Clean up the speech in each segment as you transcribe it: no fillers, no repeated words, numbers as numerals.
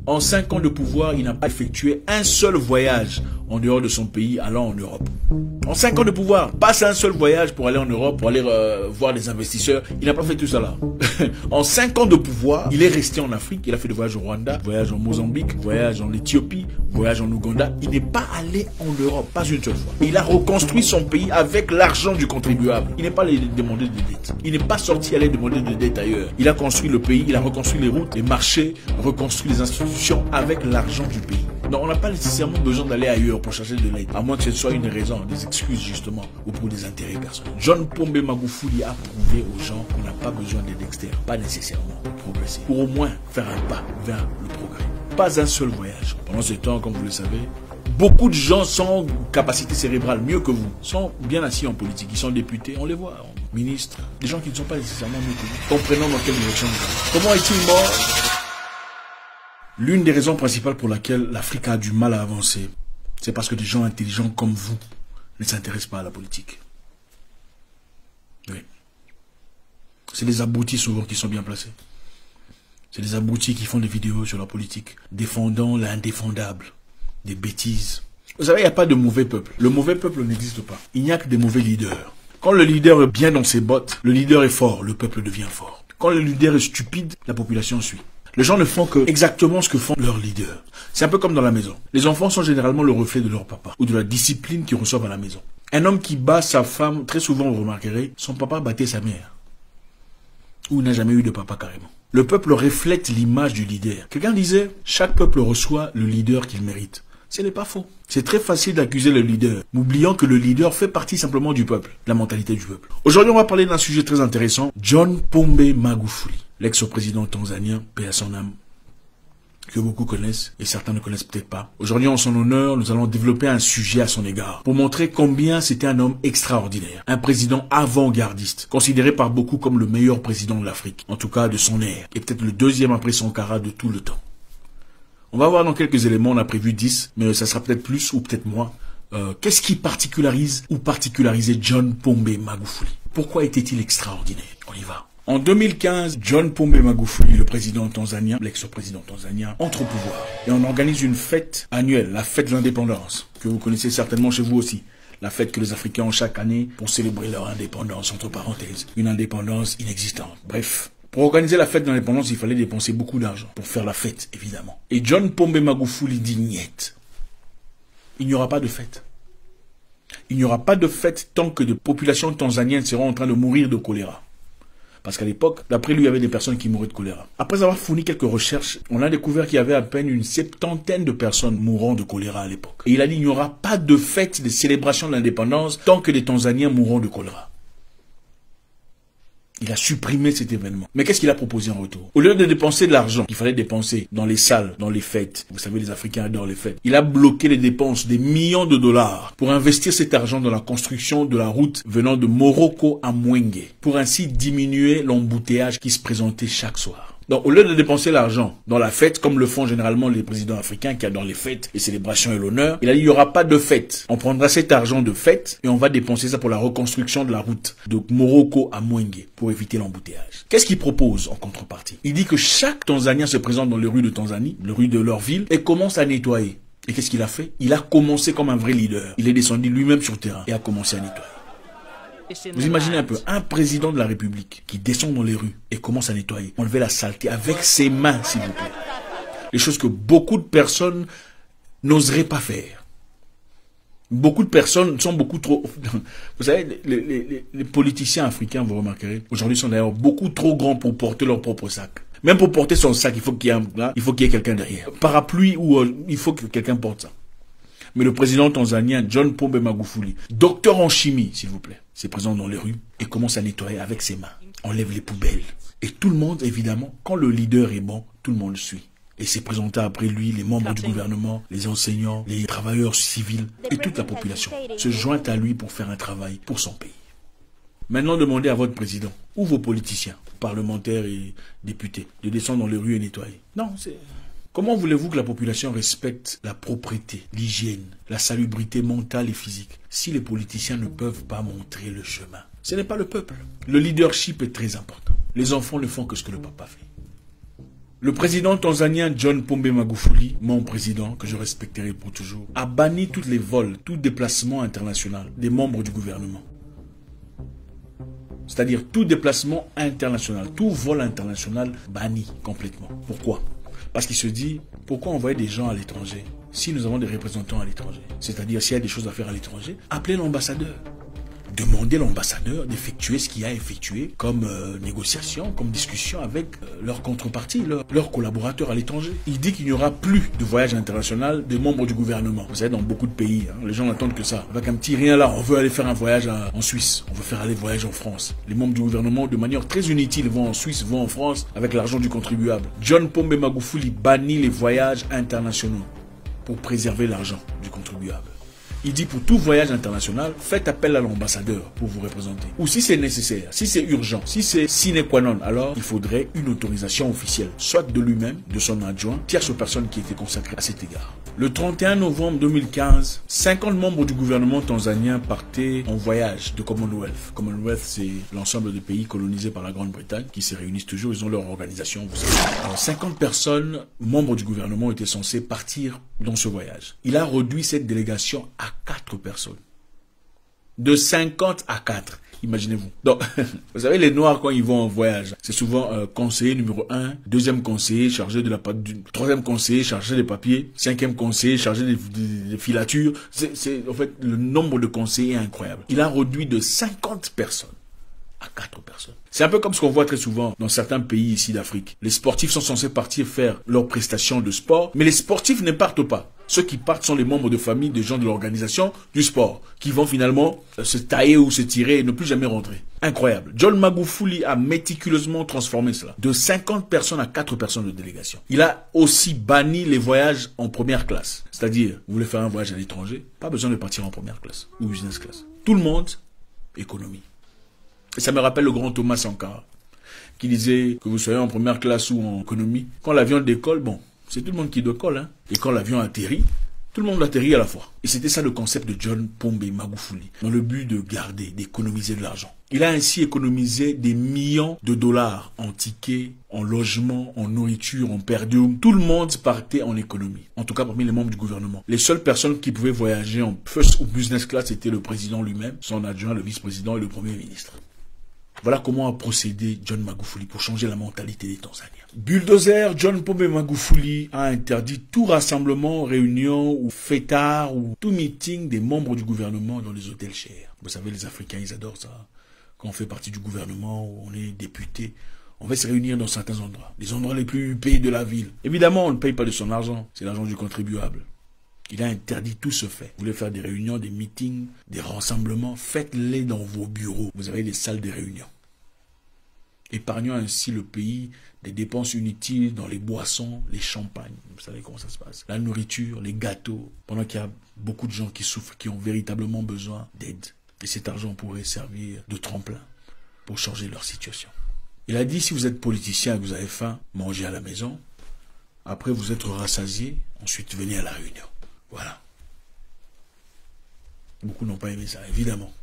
En 5 ans de pouvoir, il n'a pas effectué un seul voyage en dehors de son pays allant en Europe. En 5 ans de pouvoir, pas un seul voyage pour aller en Europe, pour aller voir des investisseurs. Il n'a pas fait tout ça là. En 5 ans de pouvoir, il est resté en Afrique. Il a fait des voyages au Rwanda, voyage en Mozambique, voyage en Éthiopie, voyage en Ouganda. Il n'est pas allé en Europe, pas une seule fois. Il a reconstruit son pays avec l'argent du contribuable. Il n'est pas allé demander de dette. Il n'est pas sorti aller demander de dette ailleurs. Il a construit le pays, il a reconstruit les routes, les marchés, reconstruit les institutions avec l'argent du pays. Donc on n'a pas nécessairement besoin d'aller ailleurs pour chercher de l'aide, à moins que ce soit une raison, des excuses justement, ou pour des intérêts personnels. John Pombe Magufuli a prouvé aux gens qu'on n'a pas besoin d'aide externe, pas nécessairement pour progresser, pour au moins faire un pas vers le progrès. Pas un seul voyage. Pendant ce temps, comme vous le savez, beaucoup de gens sans capacité cérébrale, mieux que vous, sont bien assis en politique. Ils sont députés, on les voit, ministres, des gens qui ne sont pas nécessairement mieux que vous. Comprenons dans quelle direction nous allons. Comment est-il mort? L'une des raisons principales pour laquelle l'Afrique a du mal à avancer, c'est parce que des gens intelligents comme vous ne s'intéressent pas à la politique. Oui. C'est des abrutis souvent qui sont bien placés. C'est des abrutis qui font des vidéos sur la politique, défendant l'indéfendable, des bêtises. Vous savez, il n'y a pas de mauvais peuple. Le mauvais peuple n'existe pas. Il n'y a que des mauvais leaders. Quand le leader est bien dans ses bottes, le leader est fort, le peuple devient fort. Quand le leader est stupide, la population suit. Les gens ne font que exactement ce que font leurs leaders. C'est un peu comme dans la maison. Les enfants sont généralement le reflet de leur papa ou de la discipline qu'ils reçoivent à la maison. Un homme qui bat sa femme, très souvent vous remarquerez, son papa battait sa mère. Ou n'a jamais eu de papa carrément. Le peuple reflète l'image du leader. Quelqu'un disait, chaque peuple reçoit le leader qu'il mérite. Ce n'est pas faux. C'est très facile d'accuser le leader, oubliant que le leader fait partie simplement du peuple, de la mentalité du peuple. Aujourd'hui, on va parler d'un sujet très intéressant. John Pombe Magufuli, l'ex-président tanzanien, paix à son âme, que beaucoup connaissent et certains ne connaissent peut-être pas. Aujourd'hui, en son honneur, nous allons développer un sujet à son égard pour montrer combien c'était un homme extraordinaire, un président avant-gardiste, considéré par beaucoup comme le meilleur président de l'Afrique, en tout cas de son ère, et peut-être le deuxième après Sankara de tout le temps. On va voir dans quelques éléments, on a prévu 10, mais ça sera peut-être plus ou peut-être moins. Qu'est-ce qui particularise ou particularisait John Pombe Magufuli? Pourquoi était-il extraordinaire? On y va. En 2015, John Pombe Magufuli, le président tanzanien, l'ex-président tanzanien, entre au pouvoir. Et on organise une fête annuelle, la fête de l'indépendance, que vous connaissez certainement chez vous aussi. La fête que les Africains ont chaque année pour célébrer leur indépendance, entre parenthèses. Une indépendance inexistante. Bref. Pour organiser la fête de l'indépendance, il fallait dépenser beaucoup d'argent pour faire la fête, évidemment. Et John Pombe Magufuli dit niet. Il n'y aura pas de fête. Il n'y aura pas de fête tant que des populations tanzaniennes seront en train de mourir de choléra. Parce qu'à l'époque, d'après lui, il y avait des personnes qui mouraient de choléra. Après avoir fourni quelques recherches, on a découvert qu'il y avait à peine une 70aine de personnes mourant de choléra à l'époque. Et il a dit, il n'y aura pas de fête de célébration de l'indépendance tant que les Tanzaniens mourront de choléra. Il a supprimé cet événement. Mais qu'est-ce qu'il a proposé en retour? Au lieu de dépenser de l'argent qu'il fallait dépenser dans les salles, dans les fêtes, vous savez, les Africains adorent les fêtes, il a bloqué les dépenses des millions de dollars pour investir cet argent dans la construction de la route venant de Morocco à Mwenge, pour ainsi diminuer l'embouteillage qui se présentait chaque soir. Donc, au lieu de dépenser l'argent dans la fête, comme le font généralement les présidents africains qui adorent les fêtes, les célébrations et l'honneur, il a dit, il n'y aura pas de fête. On prendra cet argent de fête et on va dépenser ça pour la reconstruction de la route de Morocco à Mwenge pour éviter l'embouteillage. Qu'est-ce qu'il propose en contrepartie? Il dit que chaque Tanzanien se présente dans les rues de Tanzanie, les rues de leur ville, et commence à nettoyer. Et qu'est-ce qu'il a fait? Il a commencé comme un vrai leader. Il est descendu lui-même sur le terrain et a commencé à nettoyer. Vous imaginez un peu, un président de la République qui descend dans les rues et commence à nettoyer, enlever la saleté avec ses mains, s'il vous plaît. Les choses que beaucoup de personnes n'oseraient pas faire. Beaucoup de personnes sont beaucoup trop... Vous savez, les politiciens africains, vous remarquerez, aujourd'hui sont d'ailleurs beaucoup trop grands pour porter leur propre sac. Même pour porter son sac, il faut qu'il y ait quelqu'un derrière. Parapluie, ou il faut que quelqu'un porte ça. Mais le président tanzanien, John Pombe Magufuli, docteur en chimie, s'il vous plaît, s'est présent dans les rues et commence à nettoyer avec ses mains. Enlève les poubelles. Et tout le monde, évidemment, quand le leader est bon, tout le monde suit. Et s'est présenté après lui, les membres du gouvernement, les enseignants, les travailleurs civils et toute la population se joint à lui pour faire un travail pour son pays. Maintenant, demandez à votre président ou vos politiciens, parlementaires et députés, de descendre dans les rues et nettoyer. Non, c'est... Comment voulez-vous que la population respecte la propreté, l'hygiène, la salubrité mentale et physique si les politiciens ne peuvent pas montrer le chemin? Ce n'est pas le peuple. Le leadership est très important. Les enfants ne font que ce que le papa fait. Le président tanzanien John Pombe Magufuli, mon président que je respecterai pour toujours, a banni tous les vols, tout déplacement international des membres du gouvernement. C'est-à-dire tout déplacement international, tout vol international banni complètement. Pourquoi? Parce qu'il se dit, pourquoi envoyer des gens à l'étranger si nous avons des représentants à l'étranger? C'est-à-dire s'il y a des choses à faire à l'étranger, appelez l'ambassadeur. Demandez à l'ambassadeur d'effectuer ce qu'il a effectué comme négociation, comme discussion avec leur contrepartie, leurs collaborateurs à l'étranger. Il dit qu'il n'y aura plus de voyage international des membres du gouvernement. Vous savez, dans beaucoup de pays, les gens n'attendent que ça. Avec un petit rien là, on veut aller faire un voyage en Suisse, on veut faire aller voyage en France. Les membres du gouvernement, de manière très inutile, vont en Suisse, vont en France avec l'argent du contribuable. John Pombe Magufuli bannit les voyages internationaux pour préserver l'argent du contribuable. Il dit pour tout voyage international, faites appel à l'ambassadeur pour vous représenter. Ou si c'est nécessaire, si c'est urgent, si c'est sine qua non, alors il faudrait une autorisation officielle, soit de lui-même, de son adjoint, tierce personne qui était consacrée à cet égard. Le 31 novembre 2015, 50 membres du gouvernement tanzanien partaient en voyage de Commonwealth. Commonwealth, c'est l'ensemble des pays colonisés par la Grande-Bretagne qui se réunissent toujours, ils ont leur organisation. Vous savez. Alors, 50 personnes, membres du gouvernement, étaient censées partir dans ce voyage. Il a réduit cette délégation à 4 personnes. De 50 à 4. Imaginez-vous. Donc, vous savez, les Noirs, quand ils vont en voyage, c'est souvent conseiller numéro 1, deuxième conseiller chargé de troisième conseiller chargé des papiers, cinquième conseiller chargé des filatures. En fait, le nombre de conseillers est incroyable. Il a réduit de 50 personnes à 4 personnes. C'est un peu comme ce qu'on voit très souvent dans certains pays ici d'Afrique. Les sportifs sont censés partir faire leurs prestations de sport, mais les sportifs ne partent pas. Ceux qui partent sont les membres de famille des gens de l'organisation du sport, qui vont finalement se tailler ou se tirer et ne plus jamais rentrer. Incroyable. John Magufuli a méticuleusement transformé cela. De 50 personnes à 4 personnes de délégation. Il a aussi banni les voyages en première classe. C'est-à-dire, vous voulez faire un voyage à l'étranger, pas besoin de partir en première classe ou business class. Tout le monde, économie. Et ça me rappelle le grand Thomas Sankara, qui disait que vous soyez en première classe ou en économie, quand l'avion décolle, bon, c'est tout le monde qui décolle, hein. Et quand l'avion atterrit, tout le monde atterrit à la fois. Et c'était ça le concept de John Pombe Magufuli, dans le but de garder, d'économiser de l'argent. Il a ainsi économisé des millions de dollars en tickets, en logements, en nourriture, en per diem. Tout le monde partait en économie. En tout cas, parmi les membres du gouvernement. Les seules personnes qui pouvaient voyager en first ou business class, c'était le président lui-même, son adjoint, le vice-président et le premier ministre. Voilà comment a procédé John Magufuli pour changer la mentalité des Tanzaniens. Bulldozer, John Pombe Magufuli a interdit tout rassemblement, réunion ou fêtard ou tout meeting des membres du gouvernement dans les hôtels chers. Vous savez, les Africains, ils adorent ça. Quand on fait partie du gouvernement, ou on est député, on va se réunir dans certains endroits. Les endroits les plus huppés de la ville. Évidemment, on ne paye pas de son argent. C'est l'argent du contribuable. Il a interdit tout ce fait. Vous voulez faire des réunions, des meetings, des rassemblements, faites-les dans vos bureaux. Vous avez des salles de réunion. Épargnant ainsi le pays des dépenses inutiles dans les boissons, les champagnes. Vous savez comment ça se passe. La nourriture, les gâteaux. Pendant qu'il y a beaucoup de gens qui souffrent, qui ont véritablement besoin d'aide. Et cet argent pourrait servir de tremplin pour changer leur situation. Il a dit, si vous êtes politicien et que vous avez faim, mangez à la maison. Après, vous êtes rassasié. Ensuite, venez à la réunion. Voilà. Beaucoup n'ont pas aimé ça, évidemment.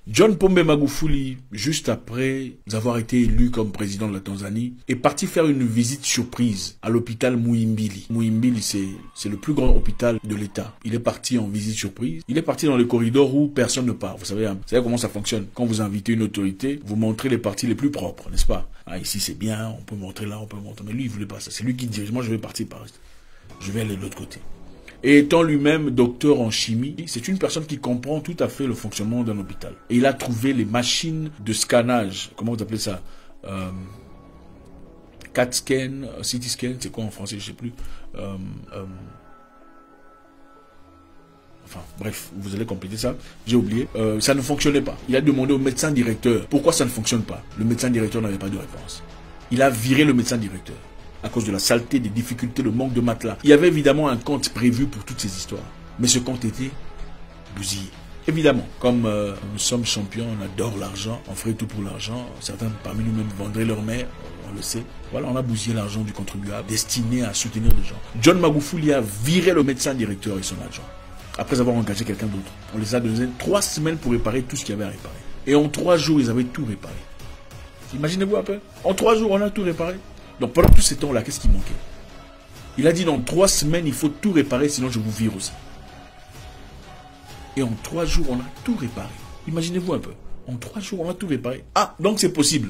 John Pombe Magufuli, juste après avoir été élu comme président de la Tanzanie, est parti faire une visite surprise à l'hôpital Muhimbili. Muhimbili, c'est le plus grand hôpital de l'État. Il est parti en visite surprise. Il est parti dans les corridors où personne ne part. Vous savez comment ça fonctionne. Quand vous invitez une autorité, vous montrez les parties les plus propres, n'est-ce pas? Ah, ici c'est bien, on peut montrer là, on peut montrer. Mais lui, il voulait pas ça. C'est lui qui dirige. Moi, je vais partir par ici. Je vais aller de l'autre côté. Et étant lui-même docteur en chimie, c'est une personne qui comprend tout à fait le fonctionnement d'un hôpital. Et il a trouvé les machines de scannage, comment vous appelez ça, CAT scan, CT scan, c'est quoi en français, je sais plus. Enfin, bref, vous allez compléter ça, j'ai oublié. Ça ne fonctionnait pas. Il a demandé au médecin directeur pourquoi ça ne fonctionne pas. Le médecin directeur n'avait pas de réponse. Il a viré le médecin directeur. À cause de la saleté, des difficultés, le manque de matelas. Il y avait évidemment un compte prévu pour toutes ces histoires. Mais ce compte était bousillé. Évidemment, comme nous sommes champions, on adore l'argent, on ferait tout pour l'argent. Certains parmi nous-mêmes vendraient leur mère, on le sait. Voilà, on a bousillé l'argent du contribuable destiné à soutenir les gens. John Magufuli a viré le médecin directeur et son adjoint. Après avoir engagé quelqu'un d'autre. On les a donné 3 semaines pour réparer tout ce qu'il y avait à réparer. Et en 3 jours, ils avaient tout réparé. Imaginez-vous un peu. En 3 jours, on a tout réparé. Donc pendant tout ce temps-là, qu'est-ce qui manquait? Il a dit dans 3 semaines, il faut tout réparer, sinon je vous vire aussi. Et en 3 jours, on a tout réparé. Imaginez-vous un peu. En 3 jours, on a tout réparé. Ah, donc c'est possible.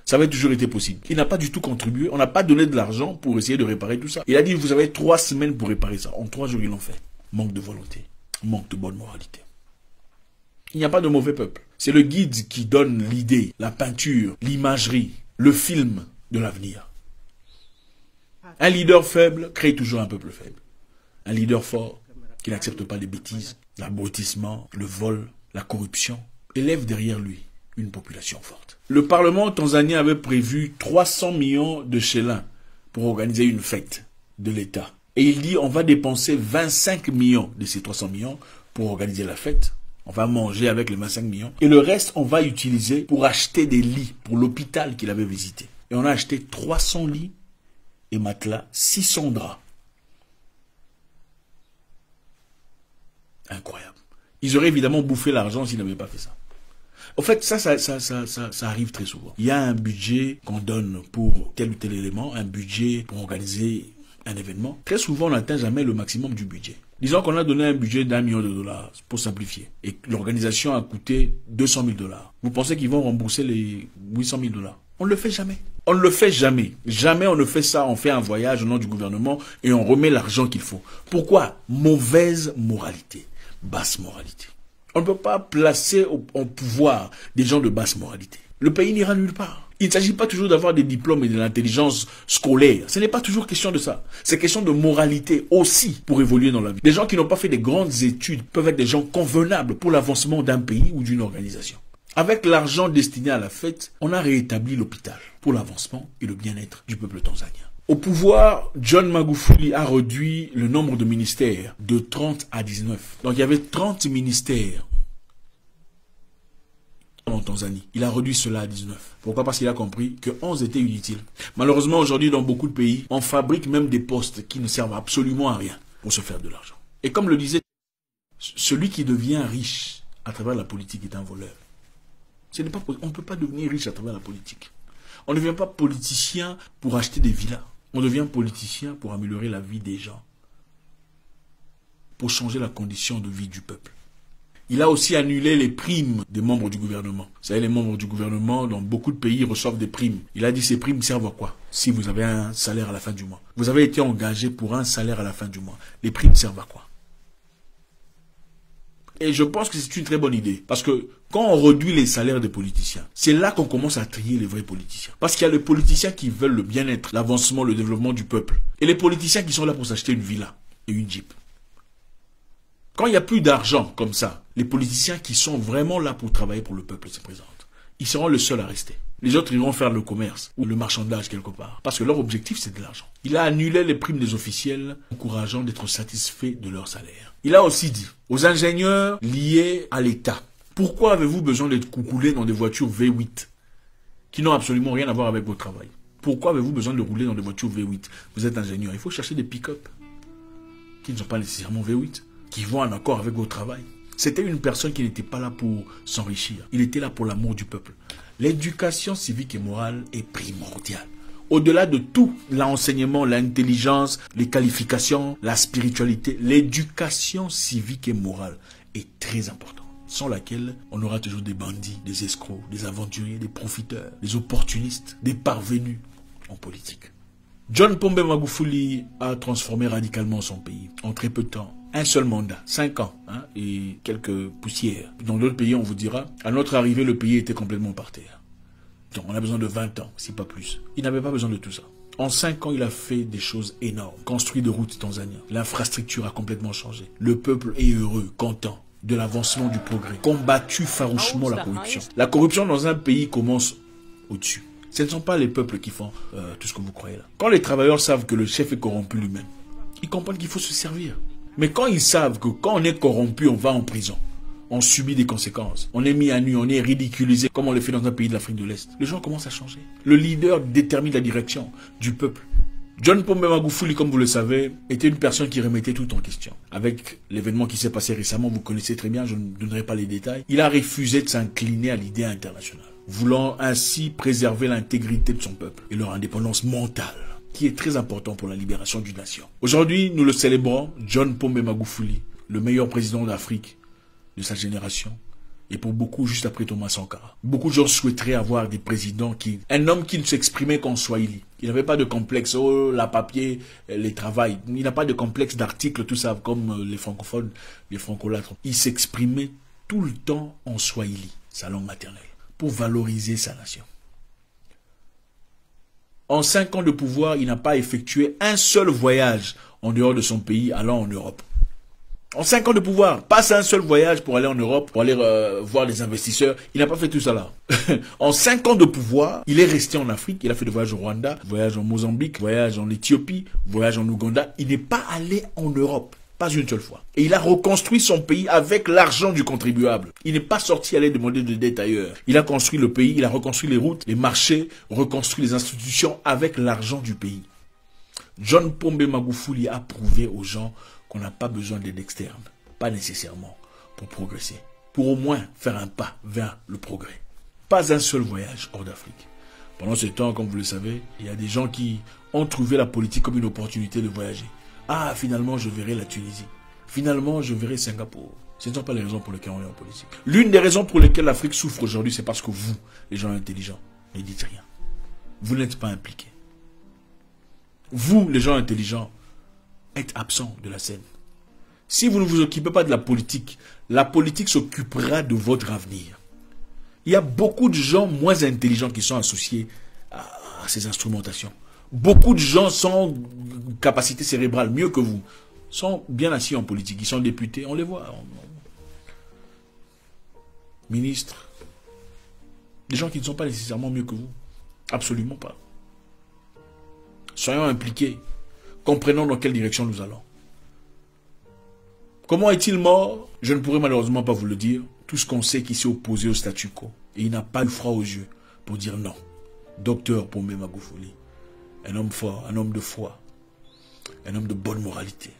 Ça avait toujours été possible. Il n'a pas du tout contribué. On n'a pas donné de l'argent pour essayer de réparer tout ça. Il a dit, vous avez 3 semaines pour réparer ça. En 3 jours, ils l'ont fait. Manque de volonté. Manque de bonne moralité. Il n'y a pas de mauvais peuple. C'est le guide qui donne l'idée, la peinture, l'imagerie, le film de l'avenir. Un leader faible crée toujours un peuple faible. Un leader fort qui n'accepte pas les bêtises, l'abrutissement, le vol, la corruption, élève derrière lui une population forte. Le Parlement tanzanien avait prévu 300 millions de shillings pour organiser une fête de l'État. Et il dit on va dépenser 25 millions de ces 300 millions pour organiser la fête. On va manger avec les 25 millions. Et le reste, on va utiliser pour acheter des lits pour l'hôpital qu'il avait visité. Et on a acheté 300 lits et matelas, 600 draps. Incroyable. Ils auraient évidemment bouffé l'argent s'ils n'avaient pas fait ça. En fait, ça arrive très souvent. Il y a un budget qu'on donne pour tel ou tel élément, un budget pour organiser un événement. Très souvent, on n'atteint jamais le maximum du budget. Disons qu'on a donné un budget d'1 million de dollars, pour simplifier, et l'organisation a coûté 200 000 dollars. Vous pensez qu'ils vont rembourser les 800 000 dollars? On ne le fait jamais. On ne le fait jamais. Jamais on ne fait ça. On fait un voyage au nom du gouvernement et on remet l'argent qu'il faut. Pourquoi? Mauvaise moralité. Basse moralité. On ne peut pas placer au pouvoir des gens de basse moralité. Le pays n'ira nulle part. Il ne s'agit pas toujours d'avoir des diplômes et de l'intelligence scolaire. Ce n'est pas toujours question de ça. C'est question de moralité aussi pour évoluer dans la vie. Des gens qui n'ont pas fait des grandes études peuvent être des gens convenables pour l'avancement d'un pays ou d'une organisation. Avec l'argent destiné à la fête, on a rétabli l'hôpital pour l'avancement et le bien-être du peuple tanzanien. Au pouvoir, John Magufuli a réduit le nombre de ministères de 30 à 19. Donc il y avait 30 ministères en Tanzanie. Il a réduit cela à 19. Pourquoi? Parce qu'il a compris que 11 étaient inutiles. Malheureusement, aujourd'hui, dans beaucoup de pays, on fabrique même des postes qui ne servent absolument à rien pour se faire de l'argent. Et comme le disait, celui qui devient riche à travers la politique est un voleur. On ne peut pas devenir riche à travers la politique. On ne devient pas politicien pour acheter des villas. On devient politicien pour améliorer la vie des gens. Pour changer la condition de vie du peuple. Il a aussi annulé les primes des membres du gouvernement. Vous savez, les membres du gouvernement, dans beaucoup de pays, reçoivent des primes. Il a dit ces primes servent à quoi? Si vous avez un salaire à la fin du mois. Vous avez été engagé pour un salaire à la fin du mois. Les primes servent à quoi? Et je pense que c'est une très bonne idée. Parce que quand on réduit les salaires des politiciens, c'est là qu'on commence à trier les vrais politiciens. Parce qu'il y a les politiciens qui veulent le bien-être, l'avancement, le développement du peuple. Et les politiciens qui sont là pour s'acheter une villa et une Jeep. Quand il n'y a plus d'argent comme ça, les politiciens qui sont vraiment là pour travailler pour le peuple se présentent. Ils seront les seuls à rester. Les autres iront faire le commerce ou le marchandage quelque part. Parce que leur objectif, c'est de l'argent. Il a annulé les primes des officiels, encourageant d'être satisfaits de leur salaire. Il a aussi dit aux ingénieurs liés à l'État, pourquoi avez-vous besoin d'être coucoulés dans des voitures V8 qui n'ont absolument rien à voir avec votre travail? Pourquoi avez-vous besoin de rouler dans des voitures V8? Vous êtes ingénieur. Il faut chercher des pick-up qui ne sont pas nécessairement V8, qui vont en accord avec votre travail. C'était une personne qui n'était pas là pour s'enrichir. Il était là pour l'amour du peuple. L'éducation civique et morale est primordiale. Au-delà de tout, l'enseignement, l'intelligence, les qualifications, la spiritualité, l'éducation civique et morale est très importante. Sans laquelle, on aura toujours des bandits, des escrocs, des aventuriers, des profiteurs, des opportunistes, des parvenus en politique. John Pombe Magufuli a transformé radicalement son pays en très peu de temps. Un seul mandat, 5 ans, et quelques poussières. Dans d'autres pays, on vous dira, à notre arrivée, le pays était complètement par terre. Donc, on a besoin de 20 ans, si pas plus. Il n'avait pas besoin de tout ça. En 5 ans, il a fait des choses énormes. Construit de routes tanzaniennes. L'infrastructure a complètement changé. Le peuple est heureux, content de l'avancement du progrès. Combattu farouchement la corruption. La corruption dans un pays commence au-dessus. Ce ne sont pas les peuples qui font tout ce que vous croyez là. Quand les travailleurs savent que le chef est corrompu lui-même, ils comprennent qu'il faut se servir. Mais quand ils savent que quand on est corrompu, on va en prison, on subit des conséquences, on est mis à nu, on est ridiculisé, comme on le fait dans un pays de l'Afrique de l'Est, les gens commencent à changer. Le leader détermine la direction du peuple. John Pombe Magufuli, comme vous le savez, était une personne qui remettait tout en question. Avec l'événement qui s'est passé récemment, vous connaissez très bien, je ne donnerai pas les détails, il a refusé de s'incliner à l'idée internationale. voulant ainsi préserver l'intégrité de son peuple et leur indépendance mentale, qui est très important pour la libération d'une nation. Aujourd'hui, nous le célébrons, John Pombe Magufuli, le meilleur président d'Afrique de sa génération, et pour beaucoup, juste après Thomas Sankara. Beaucoup de gens souhaiteraient avoir des présidents un homme qui ne s'exprimait qu'en Swahili. Il n'avait pas de complexe, oh, la papier, les travails. Il n'a pas de complexe d'articles, tout ça, comme les francophones, les francolâtres. Il s'exprimait tout le temps en Swahili, sa langue maternelle, pour valoriser sa nation. En 5 ans de pouvoir, il n'a pas effectué un seul voyage en dehors de son pays, allant en Europe. En 5 ans de pouvoir, pas un seul voyage pour aller en Europe, pour aller voir les investisseurs. Il n'a pas fait tout ça là. En 5 ans de pouvoir, il est resté en Afrique. Il a fait des voyages au Rwanda, voyage en Mozambique, voyage en Éthiopie, voyage en Ouganda. Il n'est pas allé en Europe. Pas une seule fois. Et il a reconstruit son pays avec l'argent du contribuable. Il n'est pas sorti aller demander de dette ailleurs. Il a construit le pays, il a reconstruit les routes, les marchés, reconstruit les institutions avec l'argent du pays. John Pombe Magufuli a prouvé aux gens qu'on n'a pas besoin d'aide externe, pas nécessairement, pour progresser, pour au moins faire un pas vers le progrès. Pas un seul voyage hors d'Afrique. Pendant ce temps, comme vous le savez, il y a des gens qui ont trouvé la politique comme une opportunité de voyager. Ah, finalement, je verrai la Tunisie. Finalement, je verrai Singapour. Ce ne sont pas les raisons pour lesquelles on est en politique. L'une des raisons pour lesquelles l'Afrique souffre aujourd'hui, c'est parce que vous, les gens intelligents, ne dites rien. Vous n'êtes pas impliqués. Vous, les gens intelligents, êtes absents de la scène. Si vous ne vous occupez pas de la politique s'occupera de votre avenir. Il y a beaucoup de gens moins intelligents qui sont associés à ces instrumentations. Beaucoup de gens sans capacité cérébrale, mieux que vous, sont bien assis en politique. Ils sont députés, on les voit. Ministres. Des gens qui ne sont pas nécessairement mieux que vous. Absolument pas. Soyons impliqués. Comprenons dans quelle direction nous allons. Comment est-il mort? Je ne pourrais malheureusement pas vous le dire. Tout ce qu'on sait qu'il s'est opposé au statu quo. Et il n'a pas eu froid aux yeux pour dire non. Docteur Pombe Magufuli. Un homme fort, un homme de foi. Un homme de bonne moralité.